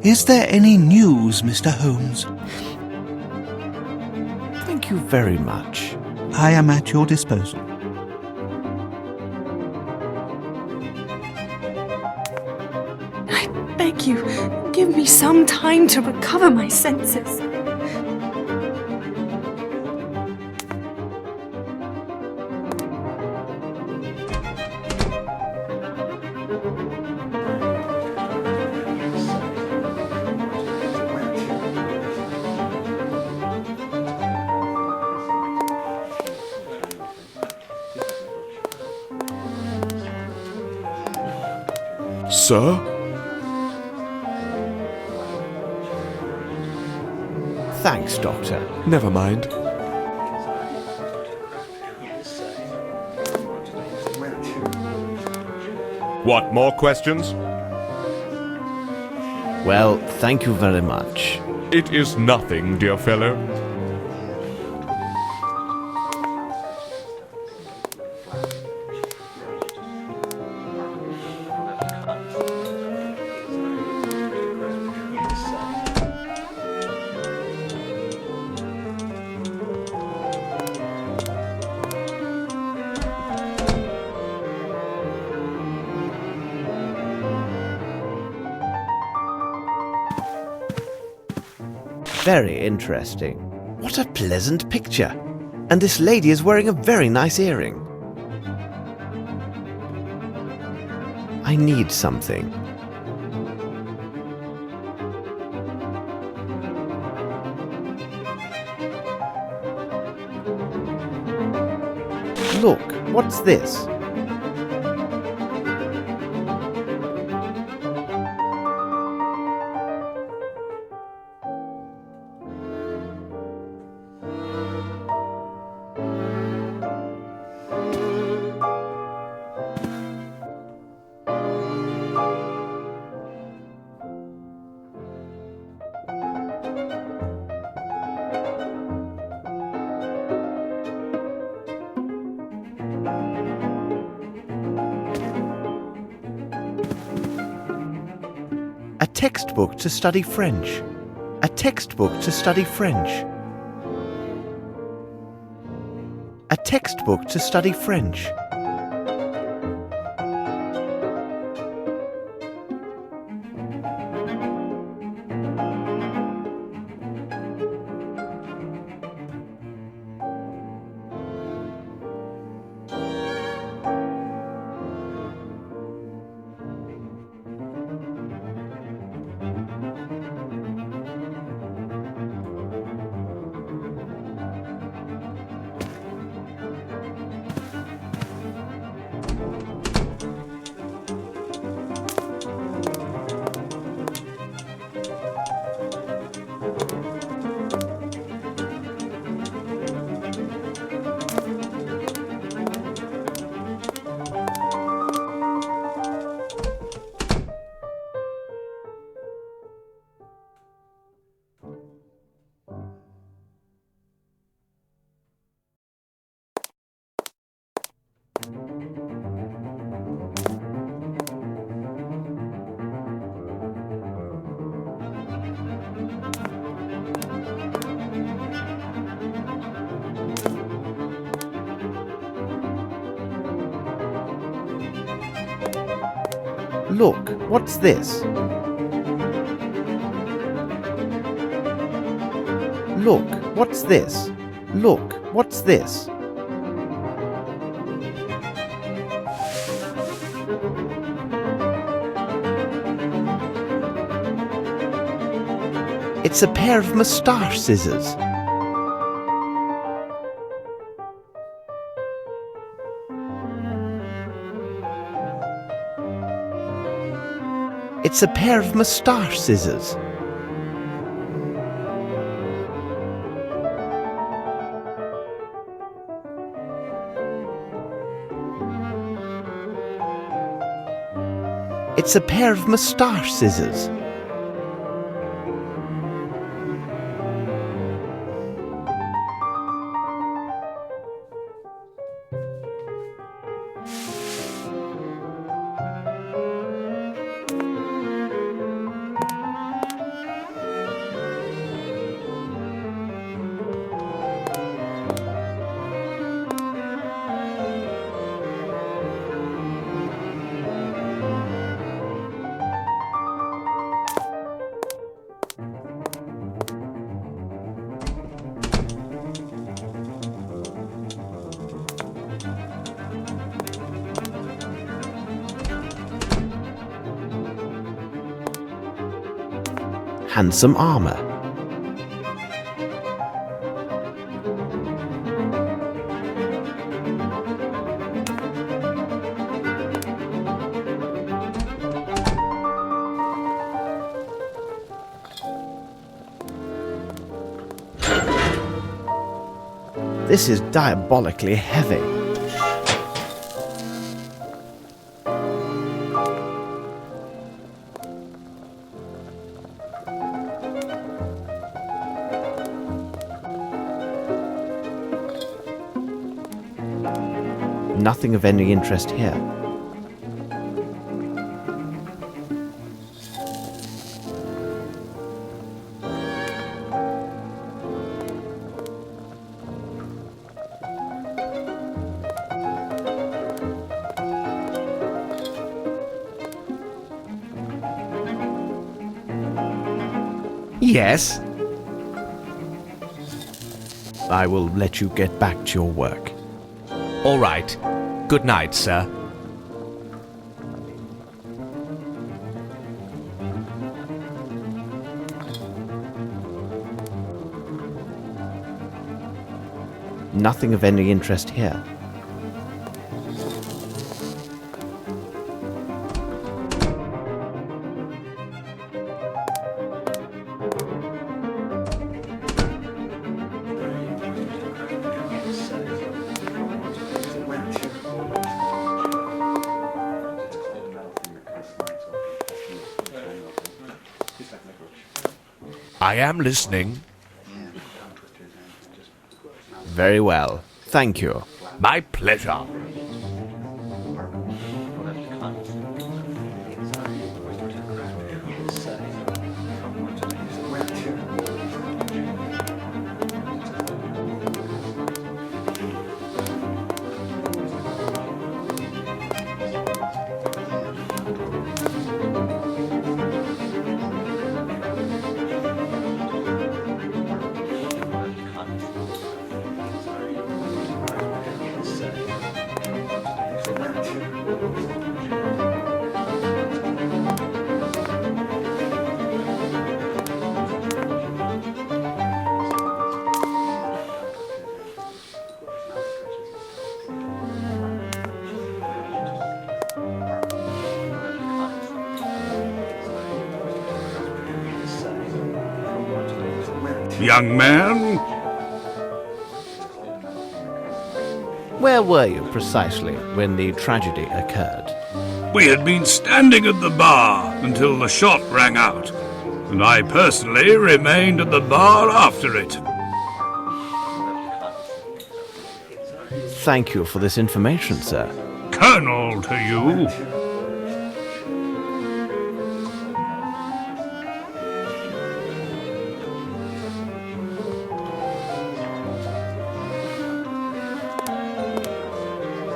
Is there any news, Mr. Holmes? Thank you very much. I am at your disposal. I beg you, give me some time to recover my senses. Sir? Thanks, Doctor. Never mind. What, more questions? Well, thank you very much. It is nothing, dear fellow. Very interesting. What a pleasant picture. And this lady is wearing a very nice earring. I need something. Look, what's this? A textbook to study French. A textbook to study French. A textbook to study French. Look, what's this? Look, what's this? Look, what's this? It's a pair of moustache scissors. It's a pair of moustache scissors. It's a pair of moustache scissors. handsome armor. This is diabolically heavy. Nothing of any interest here. Yes? I will let you get back to your work. All right. Good night, sir. Nothing of any interest here. I am listening. Very well. Thank you. My pleasure. Young man, Where were you precisely when the tragedy occurred? we had been standing at the bar until the shot rang out, and I personally remained at the bar after it. Thank you for this information, sir. Colonel to you.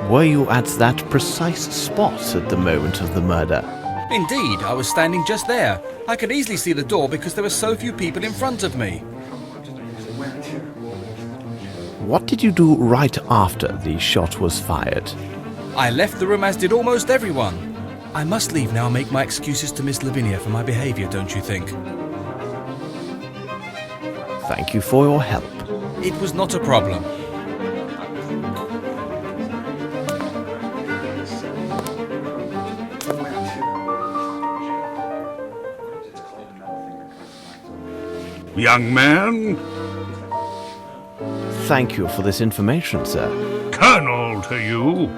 Were you at that precise spot at the moment of the murder? Indeed, I was standing just there. I could easily see the door because there were so few people in front of me. What did you do right after the shot was fired? I left the room as did almost everyone. I must leave now and make my excuses to Miss Lavinia for my behaviour, don't you think? Thank you for your help. It was not a problem. Young man, Thank you for this information, sir. Colonel to you.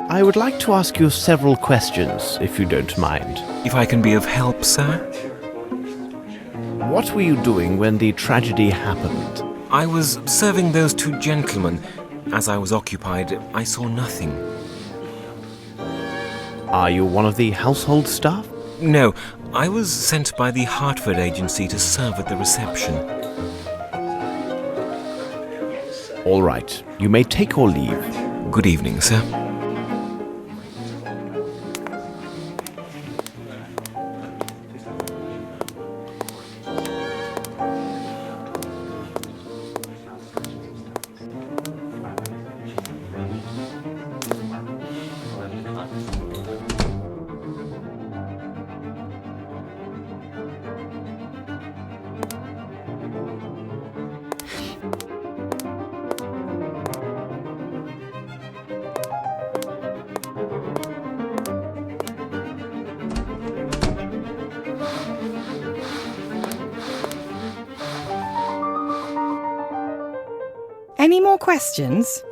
I would like to ask you several questions, if you don't mind. If I can be of help, sir? What were you doing when the tragedy happened? I was serving those two gentlemen. As I was occupied, I saw nothing. Are you one of the household staff? No, I was sent by the Hartford agency to serve at the reception. All right, you may take or leave. Good evening, sir. Any more questions?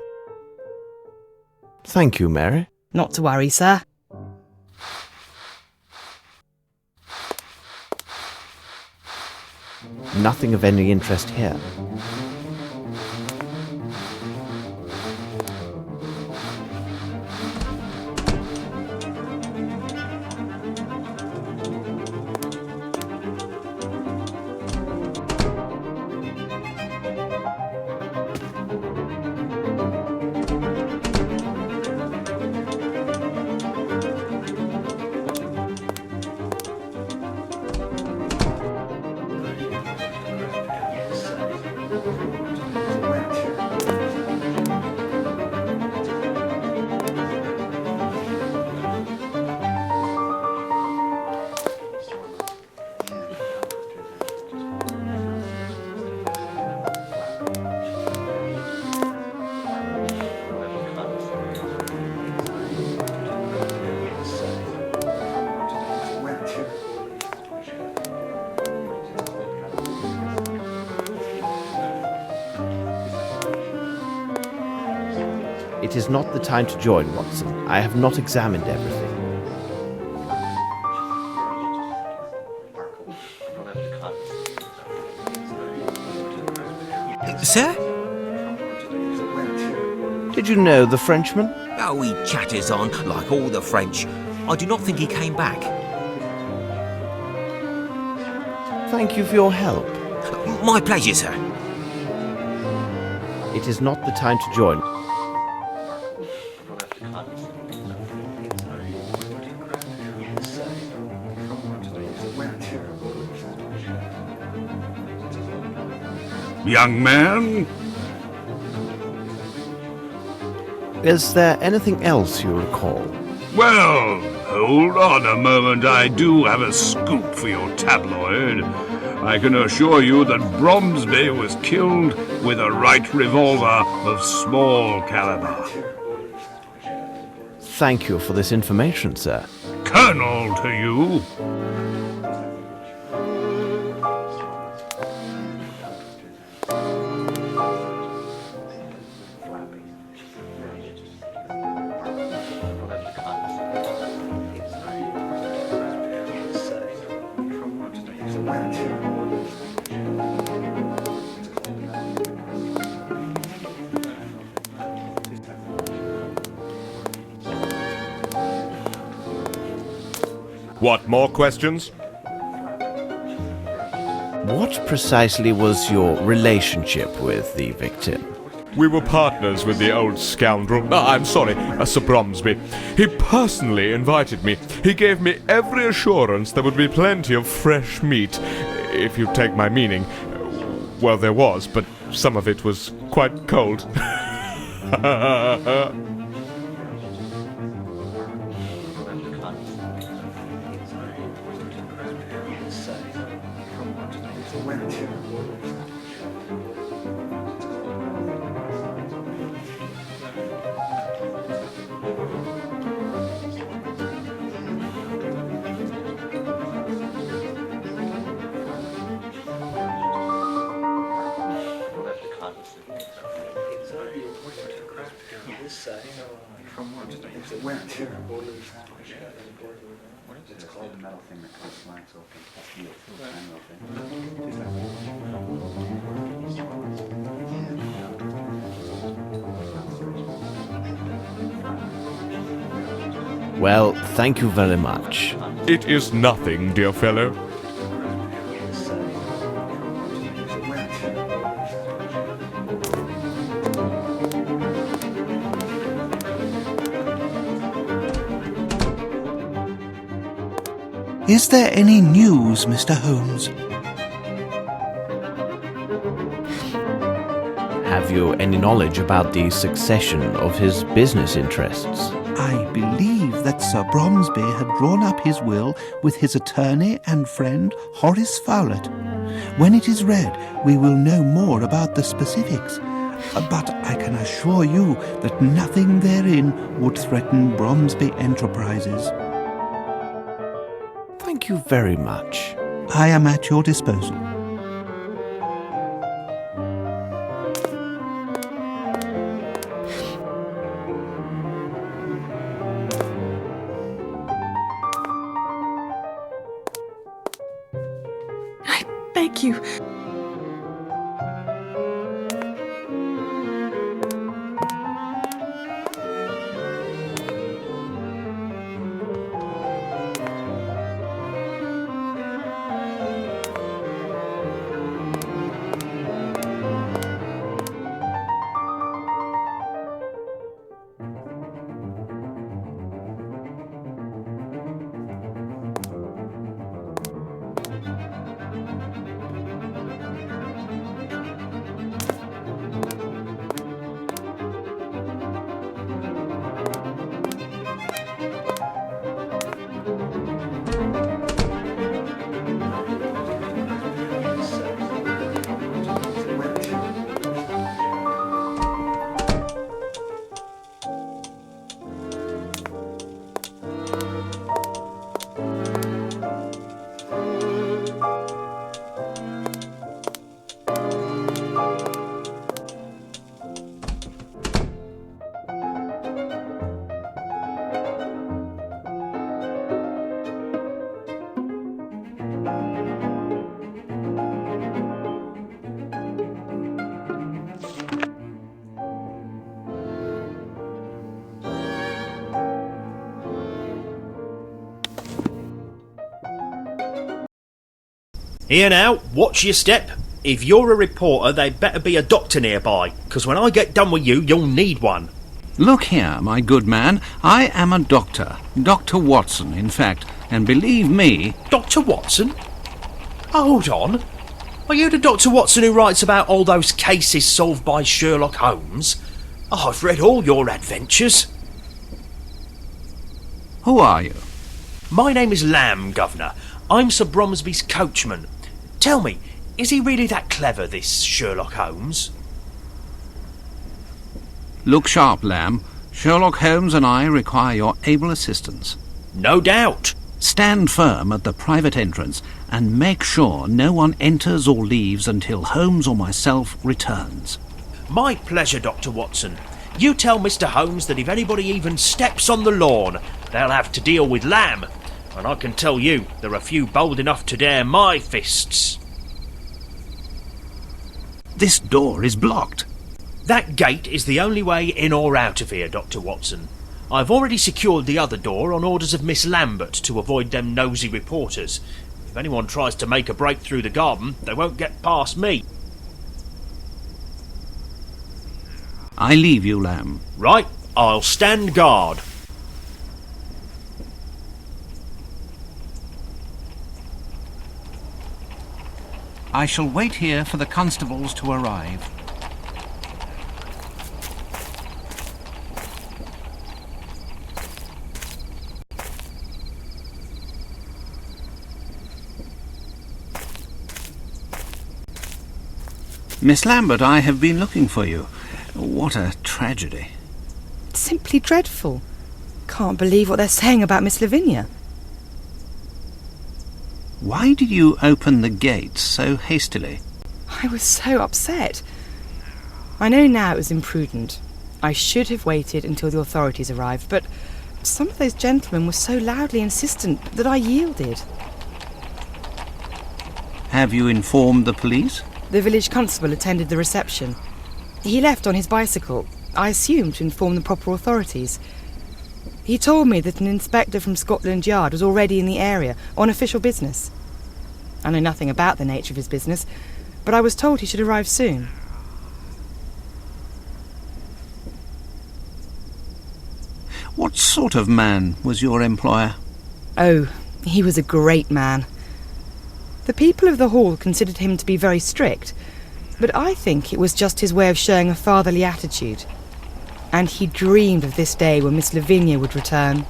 Thank you, Mary. Not to worry, sir. Nothing of any interest here. It is not the time to join, Watson. I have not examined everything. Sir? Did you know the Frenchman? Oh, he chatters on like all the French. I do not think he came back. Thank you for your help. My pleasure, sir. It is not the time to join. Young man? Is there anything else you recall? Well, hold on a moment. I do have a scoop for your tabloid. I can assure you that Bromsby was killed with a right revolver of small caliber. Thank you for this information, sir. Colonel to you. What, more questions? What precisely was your relationship with the victim? We were partners with the old scoundrel. I'm sorry, Sir Bromsby. He personally invited me. He gave me every assurance there would be plenty of fresh meat, if you take my meaning. Well, there was, but some of it was quite cold. Well, thank you very much. It is nothing, dear fellow. Is there any news, Mr. Holmes? Have you any knowledge about the succession of his business interests? I believe that Sir Bromsby had drawn up his will with his attorney and friend Horace Fowlett. When it is read, we will know more about the specifics. But I can assure you that nothing therein would threaten Bromsby Enterprises. Thank you very much. I am at your disposal. beg you. Here now, watch your step. If you're a reporter, there'd better be a doctor nearby, 'cause when I get done with you, you'll need one. Look here, my good man, I am a doctor. Dr. Watson, in fact, and believe me... Dr. Watson? Hold on. Are you the Dr. Watson who writes about all those cases solved by Sherlock Holmes? Oh, I've read all your adventures. Who are you? My name is Lamb, Governor. I'm Sir Bromsby's coachman. Tell me, is he really that clever, this Sherlock Holmes? Look sharp, Lamb. Sherlock Holmes and I require your able assistance. No doubt. Stand firm at the private entrance and make sure no one enters or leaves until Holmes or myself returns. My pleasure, Dr. Watson. You tell Mr. Holmes that if anybody even steps on the lawn, they'll have to deal with Lamb. And I can tell you, there are few bold enough to dare my fists. This door is blocked. That gate is the only way in or out of here, Dr. Watson. I've already secured the other door on orders of Miss Lambert to avoid them nosy reporters. If anyone tries to make a break through the garden, they won't get past me. I leave you, Lamb. Right, I'll stand guard. I shall wait here for the constables to arrive. Miss Lambert, I have been looking for you. What a tragedy. It's simply dreadful. Can't believe what they're saying about Miss Lavinia. Why did you open the gate so hastily? I was so upset. I know now it was imprudent. I should have waited until the authorities arrived, but some of those gentlemen were so loudly insistent that I yielded. Have you informed the police? The village constable attended the reception. He left on his bicycle, I assume to inform the proper authorities. He told me that an inspector from Scotland Yard was already in the area on official business. I know nothing about the nature of his business, but I was told he should arrive soon. What sort of man was your employer? Oh, he was a great man. The people of the hall considered him to be very strict, but I think it was just his way of showing a fatherly attitude. And he dreamed of this day when Miss Lavinia would return.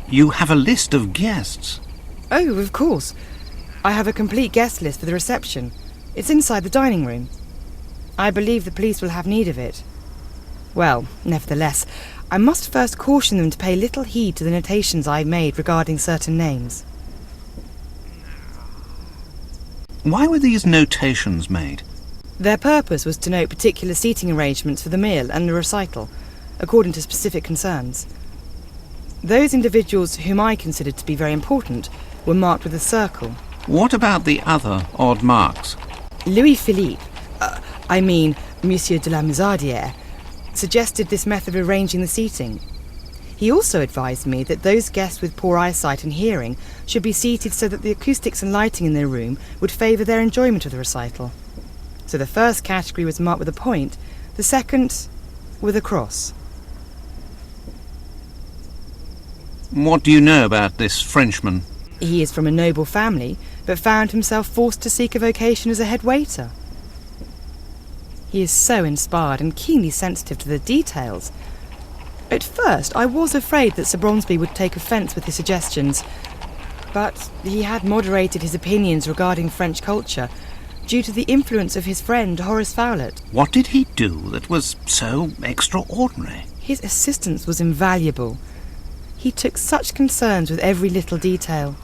You have a list of guests. Oh, of course. I have a complete guest list for the reception. It's inside the dining room. I believe the police will have need of it. Well, nevertheless, I must first caution them to pay little heed to the notations I've made regarding certain names. Why were these notations made? Their purpose was to note particular seating arrangements for the meal and the recital, according to specific concerns. Those individuals whom I considered to be very important were marked with a circle. What about the other odd marks? Louis-Philippe, Monsieur de la Musardière, suggested this method of arranging the seating. He also advised me that those guests with poor eyesight and hearing should be seated so that the acoustics and lighting in their room would favour their enjoyment of the recital. So the first category was marked with a point, the second with a cross. What do you know about this Frenchman? He is from a noble family, but found himself forced to seek a vocation as a head waiter. He is so inspired and keenly sensitive to the details. At first, I was afraid that Sir Bromsby would take offence with his suggestions, but he had moderated his opinions regarding French culture due to the influence of his friend Horace Fowlett. What did he do that was so extraordinary? His assistance was invaluable. He took such concerns with every little detail.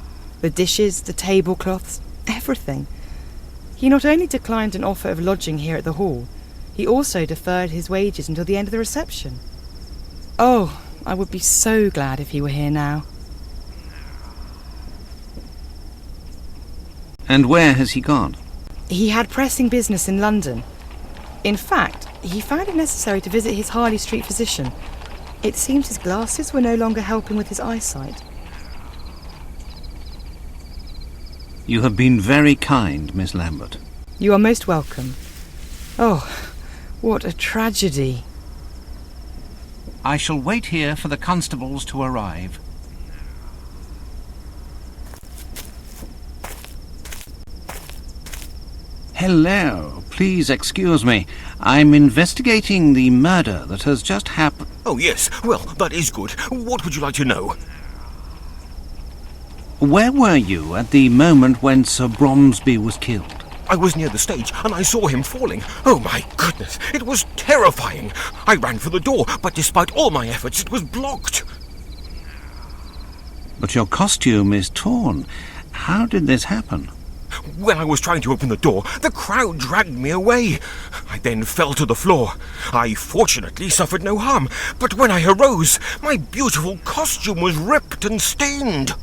The dishes, the tablecloths, everything. He not only declined an offer of lodging here at the hall, he also deferred his wages until the end of the reception. Oh, I would be so glad if he were here now. And where has he gone? He had pressing business in London. In fact, he found it necessary to visit his Harley Street physician. It seems his glasses were no longer helping with his eyesight. You have been very kind, Miss Lambert. You are most welcome. Oh, what a tragedy. I shall wait here for the constables to arrive. Hello. Please excuse me. I'm investigating the murder that has just happened. Oh, yes. Well, that is good. What would you like to know? Where were you at the moment when Sir Bromsby was killed? I was near the stage, and I saw him falling. Oh, my goodness, it was terrifying. I ran for the door, but despite all my efforts, it was blocked. But your costume is torn. How did this happen? When I was trying to open the door, the crowd dragged me away. I then fell to the floor. I fortunately suffered no harm, but when I arose, my beautiful costume was ripped and stained.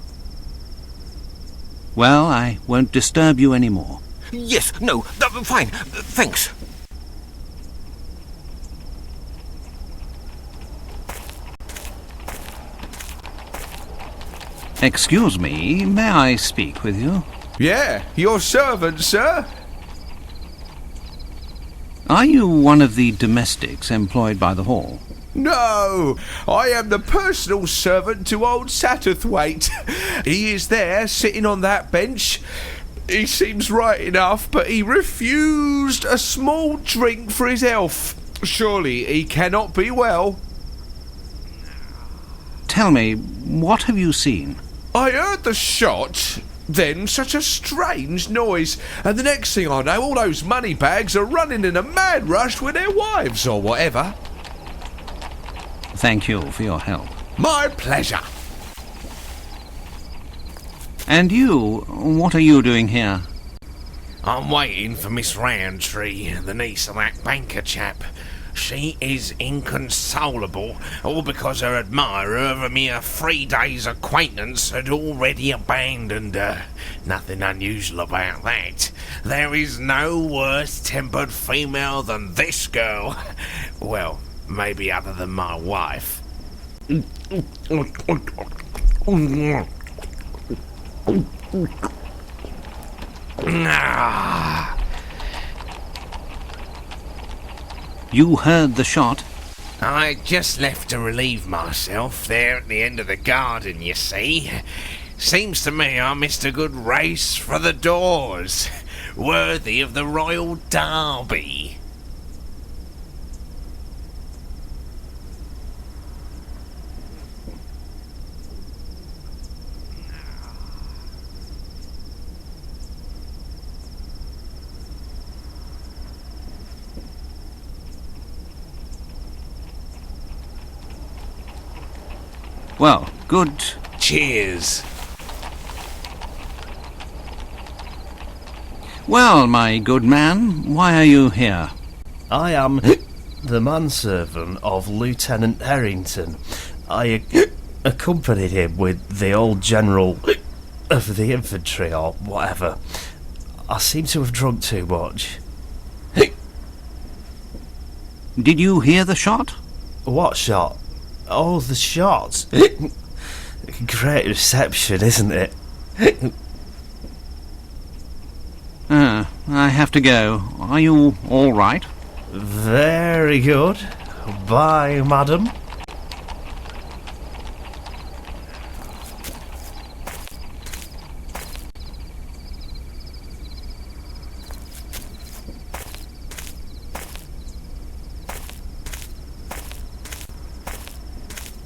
Well, I won't disturb you any more. Yes, no, fine, thanks. Excuse me, may I speak with you? Yeah, your servant, sir. Are you one of the domestics employed by the hall? No, I am the personal servant to old Satterthwaite. He is there, sitting on that bench. He seems right enough, but he refused a small drink for his health. Surely he cannot be well. Tell me, what have you seen? I heard the shot, then such a strange noise, and the next thing I know, all those money bags are running in a mad rush with their wives or whatever. Thank you for your help. My pleasure. And you, what are you doing here? I'm waiting for Miss Roundtree, the niece of that banker chap. She is inconsolable, all because her admirer of a mere 3 days' acquaintance had already abandoned her. Nothing unusual about that. There is no worse-tempered female than this girl. Well, maybe other than my wife. You heard the shot? I just left to relieve myself there at the end of the garden, you see. Seems to me I missed a good race for the doors. Worthy of the Royal Derby. Well, good. Cheers. Well, my good man, why are you here? I am the manservant of Lieutenant Harrington. I accompanied him with the old General of the infantry or whatever. I seem to have drunk too much. Did you hear the shot? What shot? Oh, the shot. Great reception, isn't it? I have to go. Are you all right? Very good. Bye, madam.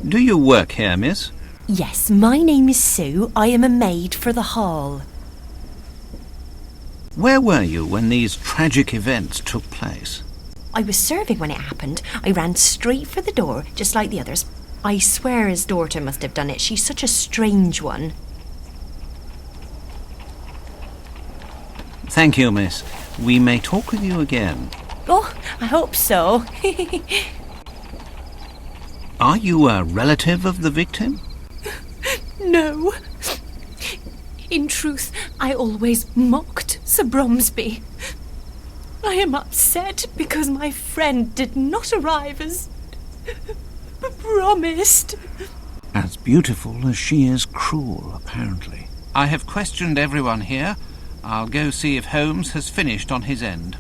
Do you work here, miss? Yes, my name is Sue. I am a maid for the hall. Where were you when these tragic events took place? I was serving when it happened. I ran straight for the door, just like the others. I swear his daughter must have done it. She's such a strange one. Thank you, miss. We may talk with you again. Oh, I hope so. Are you a relative of the victim? No. In truth, I always mocked Sir Bromsby. I am upset because my friend did not arrive as promised. As beautiful as she is cruel, apparently. I have questioned everyone here. I'll go see if Holmes has finished on his end.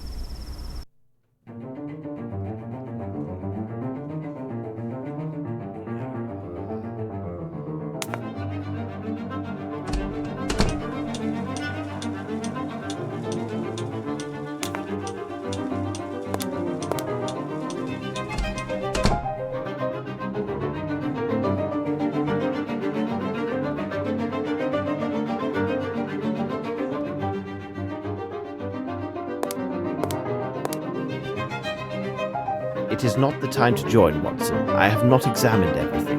It is not the time to join, Watson. I have not examined everything.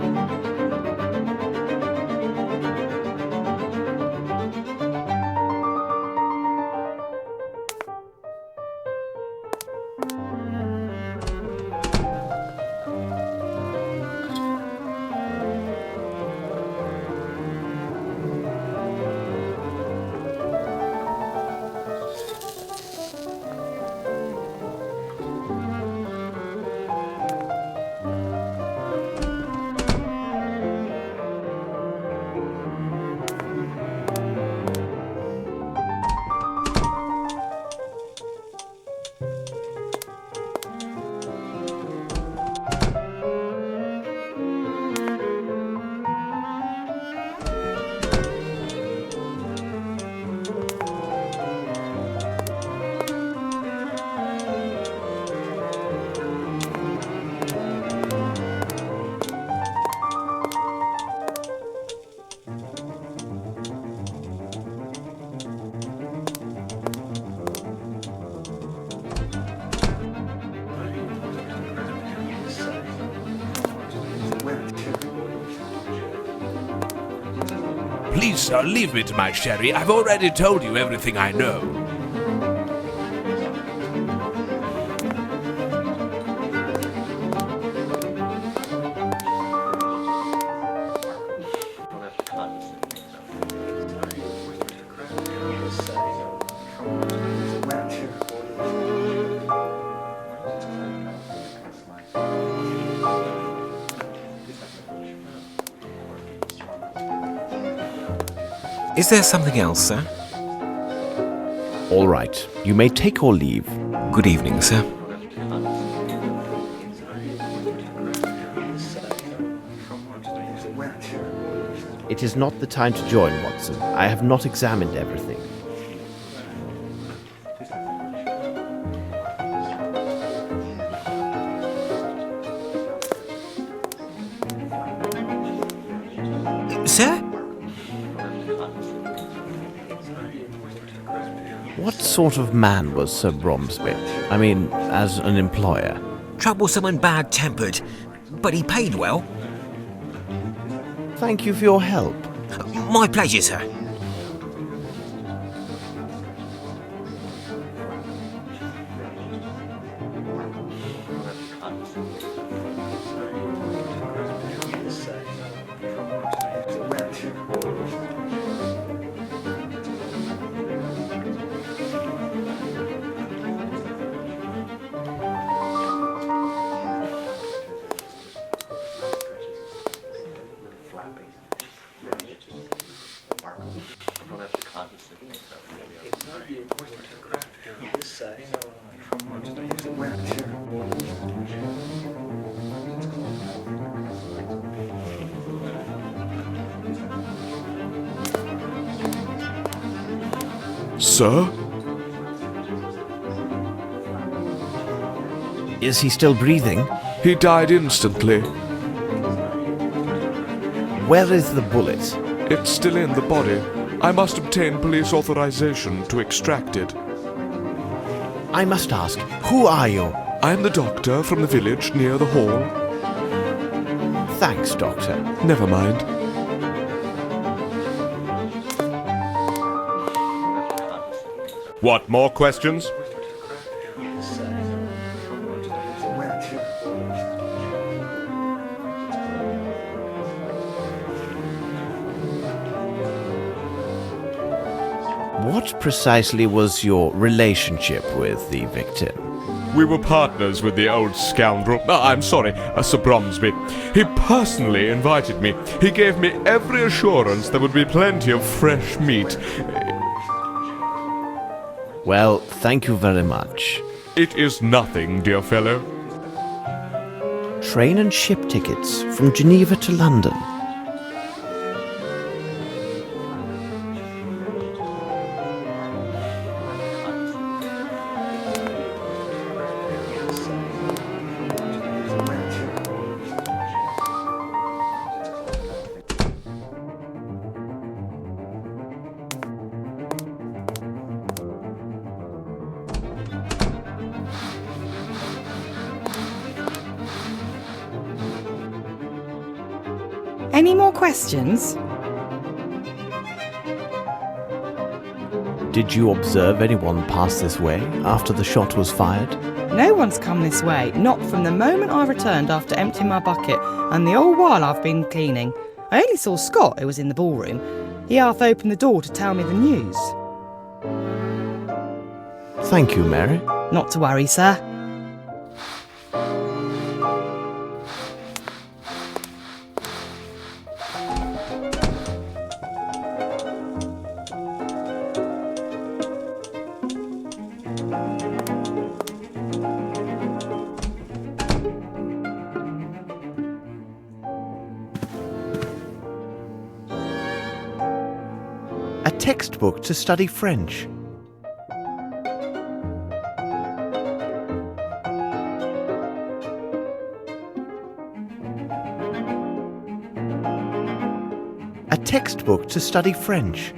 Please, sir, leave me to my sherry. I've already told you everything I know. Is there something else, sir? All right. You may take or leave. Good evening, sir. It is not the time to join, Watson. I have not examined everything. Sir? What sort of man was Sir Bromsby? I mean, as an employer. Troublesome and bad-tempered, but he paid well. Thank you for your help. My pleasure, sir. Sir? Is he still breathing? He died instantly. Where is the bullet? It's still in the body. I must obtain police authorization to extract it. I must ask, who are you? I'm the doctor from the village near the hall. Thanks, Doctor. Never mind. What, more questions? What precisely was your relationship with the victim? We were partners with the old scoundrel. I'm sorry, Sir Bromsby. He personally invited me. He gave me every assurance there would be plenty of fresh meat. Well, thank you very much. It is nothing, dear fellow. Train and ship tickets from Geneva to London. Any more questions? Did you observe anyone pass this way after the shot was fired? No one's come this way, not from the moment I returned after emptying my bucket, and the whole while I've been cleaning. I only saw Scott, who was in the ballroom. He half opened the door to tell me the news. Thank you, Mary. Not to worry, sir. A textbook to study French. A textbook to study French.